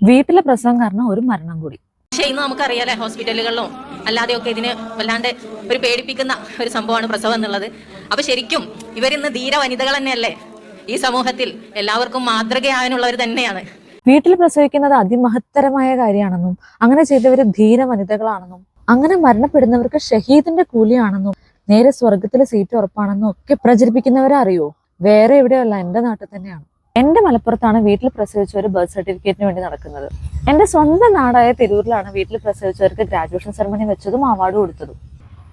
വീട്ടിലെ പ്രസവം കാരണം ഒരു മരണം കൂടി. പക്ഷേ ഇന്ന് നമുക്കറിയാലേ, ഹോസ്പിറ്റലുകളിലും അല്ലാതെയൊക്കെ ഇതിന് വല്ലാണ്ട് ഒരു പേടിപ്പിക്കുന്ന ഒരു സംഭവമാണ് പ്രസവം എന്നുള്ളത്. അപ്പൊ ശരിക്കും ഇവരിന്ന് ധീര വനിതകൾ തന്നെയല്ലേ, ഈ സമൂഹത്തിൽ എല്ലാവർക്കും മാതൃകയാവാനുള്ളവർ തന്നെയാണ്. വീട്ടിൽ പ്രസവിക്കുന്നത് അതിമഹത്തരമായ കാര്യമാണെന്നും അങ്ങനെ ചെയ്തവർ ധീര വനിതകളാണെന്നും അങ്ങനെ മരണപ്പെടുന്നവർക്ക് ഷഹീദിന്റെ കൂലിയാണെന്നും നേരെ സ്വർഗത്തിലെ സീറ്റ് ഉറപ്പാണെന്നും ഒക്കെ പ്രചരിപ്പിക്കുന്നവരെ അറിയോ? വേറെ എവിടെയല്ല, എന്റെ നാട്ടിൽ തന്നെയാണ്. എന്റെ മലപ്പുറത്താണ് വീട്ടിൽ പ്രസവിച്ചവർ ബർത്ത് സർട്ടിഫിക്കറ്റിന് വേണ്ടി നടക്കുന്നത്. എന്റെ സ്വന്തം നാടായ തിരൂരിലാണ് വീട്ടിൽ പ്രസവിച്ചവർക്ക് ഗ്രാജുവേഷൻ സെറമണി വെച്ചതും അവാർഡ് കൊടുത്തതും.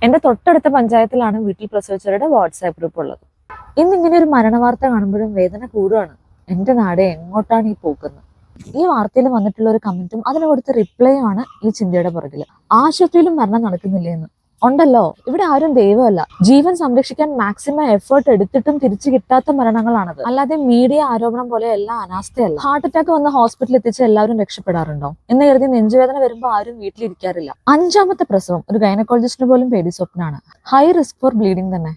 എന്റെ തൊട്ടടുത്ത പഞ്ചായത്തിലാണ് വീട്ടിൽ പ്രസവിച്ചവരുടെ വാട്സാപ്പ് ഗ്രൂപ്പ് ഉള്ളത്. ഇന്നിങ്ങനെ ഒരു മരണവാർത്ത കാണുമ്പോഴും വേദന കൂടുകയാണ്. എന്റെ നാട് എങ്ങോട്ടാണ് ഈ പോക്കുന്നത്? ഈ വാർത്തയിൽ വന്നിട്ടുള്ള ഒരു കമന്റും അതിന് കൊടുത്ത റിപ്ലൈയും ആണ് ഈ ചിന്തയുടെ പുറകില്. ആശുപത്രിയിലും മരണം നടക്കുന്നില്ലേ എന്ന്. ഉണ്ടല്ലോ, ഇവിടെ ആരും ദൈവമല്ല. ജീവൻ സംരക്ഷിക്കാൻ മാക്സിമം എഫേർട്ട് എടുത്തിട്ടും തിരിച്ചു കിട്ടാത്ത മരണങ്ങളാണത്. അല്ലാതെ മീഡിയ ആരോപണം പോലെ എല്ലാം അനാസ്ഥയല്ല. ഹാർട്ട് അറ്റാക്ക് വന്ന് ഹോസ്പിറ്റലിൽ എത്തിച്ച് എല്ലാവരും രക്ഷപ്പെടാറുണ്ടോ എന്ന് കരുതി നെഞ്ചുവേദന വരുമ്പോൾ ആരും വീട്ടിലിരിക്കാറില്ല. 5ാമത്തെ പ്രസവം ഒരു ഗൈനക്കോളജിസ്റ്റിന് പോലും പേടി സ്വപ്നമാണ്. ഹൈ റിസ്ക് ഫോർ ബ്ലീഡിംഗ് തന്നെ.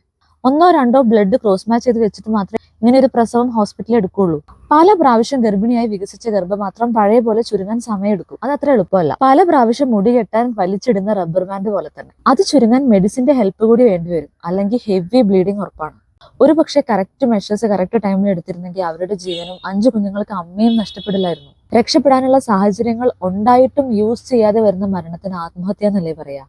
1 or 2 ബ്ലഡ് ക്രോസ് മാച്ച് ചെയ്ത് വെച്ചിട്ട് മാത്രമേ ഇങ്ങനെ ഒരു പ്രസവം ഹോസ്പിറ്റലിൽ എടുക്കുകയുള്ളൂ. പല പ്രാവശ്യം ഗർഭിണിയായി വികസിച്ച ഗർഭപാത്രം പഴയ പോലെ ചുരുങ്ങാൻ സമയമെടുക്കും. അത് അത്ര എളുപ്പമല്ല. പല പ്രാവശ്യം മുടി കെട്ടാൻ വലിച്ചിടുന്ന റബ്ബർ ബാൻഡ് പോലെ തന്നെ. അത് ചുരുങ്ങാൻ മെഡിസിന്റെ ഹെൽപ്പ് കൂടി വേണ്ടിവരും. അല്ലെങ്കിൽ ഹെവി ബ്ലീഡിംഗ് ഉറപ്പാണ്. ഒരു പക്ഷേ കറക്റ്റ് മെഷേഴ്സ് കറക്റ്റ് ടൈമിൽ എടുത്തിരുന്നെങ്കിൽ അവരുടെ ജീവനും 5 കുഞ്ഞുങ്ങൾക്ക് അമ്മയും നഷ്ടപ്പെടില്ലായിരുന്നു. രക്ഷപ്പെടാനുള്ള സാഹചര്യങ്ങൾ ഉണ്ടായിട്ടും യൂസ് ചെയ്യാതെ വരുന്ന മരണത്തിന് ആത്മഹത്യ എന്നല്ലേ പറയാ.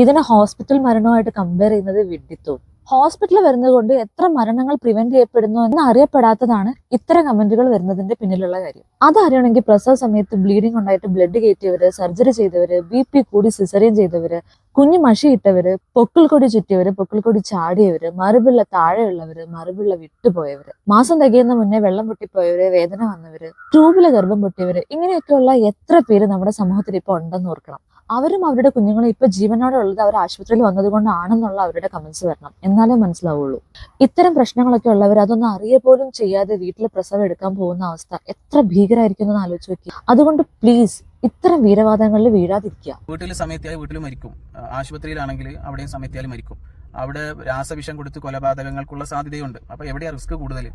ഇതിനെ ഹോസ്പിറ്റൽ മരണവുമായിട്ട് കമ്പയർ ചെയ്യുന്നത് വിഡ്ഢിത്തവും. ഹോസ്പിറ്റലിൽ വരുന്നത് കൊണ്ട് എത്ര മരണങ്ങൾ പ്രിവെന്റ് ചെയ്യപ്പെടുന്നു എന്ന് അറിയപ്പെടാത്തതാണ് ഇത്തരം കമന്റുകൾ വരുന്നതിന്റെ പിന്നിലുള്ള കാര്യം. അതറിയണമെങ്കിൽ പ്രസവ സമയത്ത് ബ്ലീഡിംഗ് ഉണ്ടായിട്ട് ബ്ലഡ് കയറ്റിയവര്, സർജറി ചെയ്തവര്, BP കൂടി സിസറിയൻ ചെയ്തവര്, കുഞ്ഞു മഷിയിട്ടവര്, പൊക്കിൾ കൊടി ചുറ്റിയവര്, പൊക്കിൾ കൊടി ചാടിയവര്, മറുപിള്ള താഴെയുള്ളവര്, മറുപിള്ള വിട്ടുപോയവര്, മാസം തികയുന്ന മുന്നേ വെള്ളം പൊട്ടിപ്പോയവര്, വേദന വന്നവര്, ട്യൂബിലെ ഗർഭം പൊട്ടിയവര്, ഇങ്ങനെയൊക്കെയുള്ള എത്ര പേര് നമ്മുടെ സമൂഹത്തിൽ ഇപ്പൊ ഉണ്ടെന്ന് ഓർക്കണം. അവരും അവരുടെ കുഞ്ഞുങ്ങളും ഇപ്പൊ ജീവനോടെ ഉള്ളത് അവർ ആശുപത്രിയിൽ വന്നതുകൊണ്ടാണെന്നുള്ള അവരുടെ കമന്റ്സ് വരണം. എന്നാലേ മനസ്സിലാവുള്ളൂ. ഇത്തരം പ്രശ്നങ്ങളൊക്കെ ഉള്ളവർ അതൊന്നും അറിയ പോലും ചെയ്യാതെ വീട്ടിൽ പ്രസവം എടുക്കാൻ പോകുന്ന അവസ്ഥ എത്ര ഭീകരമായിരിക്കും എന്ന് ആലോചിച്ച് നോക്കി. അതുകൊണ്ട് പ്ലീസ് ഇത്തരം വീരവാദങ്ങളിൽ വീഴാതിരിക്കുക. വീട്ടിൽ സമയത്തായി വീട്ടിൽ മരിക്കും, ആശുപത്രിയിലാണെങ്കിൽ അവിടെയും സമയത്തായാലും മരിക്കും. അവിടെ രാസവിഷം കൊടുത്ത് കൊലപാതകങ്ങൾക്കുള്ള സാധ്യതയുണ്ട്. അപ്പൊ എവിടെയാ റിസ്ക് കൂടുതൽ?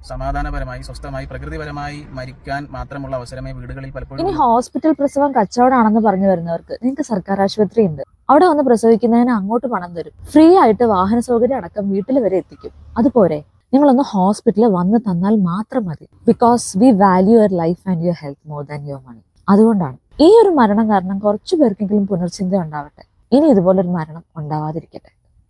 സമാധാനപരമായി സ്വസ്ഥമായി പ്രകൃതിപരമായി മരിക്കാൻ മാത്രമുള്ള അവസരമേ വീടുകളിൽ പലപ്പോഴും. ഇനി ഹോസ്പിറ്റൽ പ്രസവം കച്ചവടമാണെന്ന് പറഞ്ഞു വരുന്നവർക്ക് നിങ്ങൾക്ക് സർക്കാർ ആശുപത്രി ഉണ്ട്. അവിടെ വന്ന് പ്രസവിക്കുന്നതിന് അങ്ങോട്ട് പണം തരും. ഫ്രീ ആയിട്ട് വാഹന സൗകര്യം അടക്കം വീട്ടിൽ വരെ എത്തിക്കും. അതുപോലെ നിങ്ങളൊന്ന് ഹോസ്പിറ്റലിൽ വന്ന് തന്നാൽ മാത്രം മതി. Because we value your life and your health more than your money. അതുകൊണ്ടാണ് ഈ ഒരു മരണം കാരണം കുറച്ചു പേർക്കെങ്കിലും പുനർചിന്ത ഉണ്ടാവട്ടെ. ഇനി ഇതുപോലൊരു മരണം ഉണ്ടാവാതിരിക്കട്ടെ.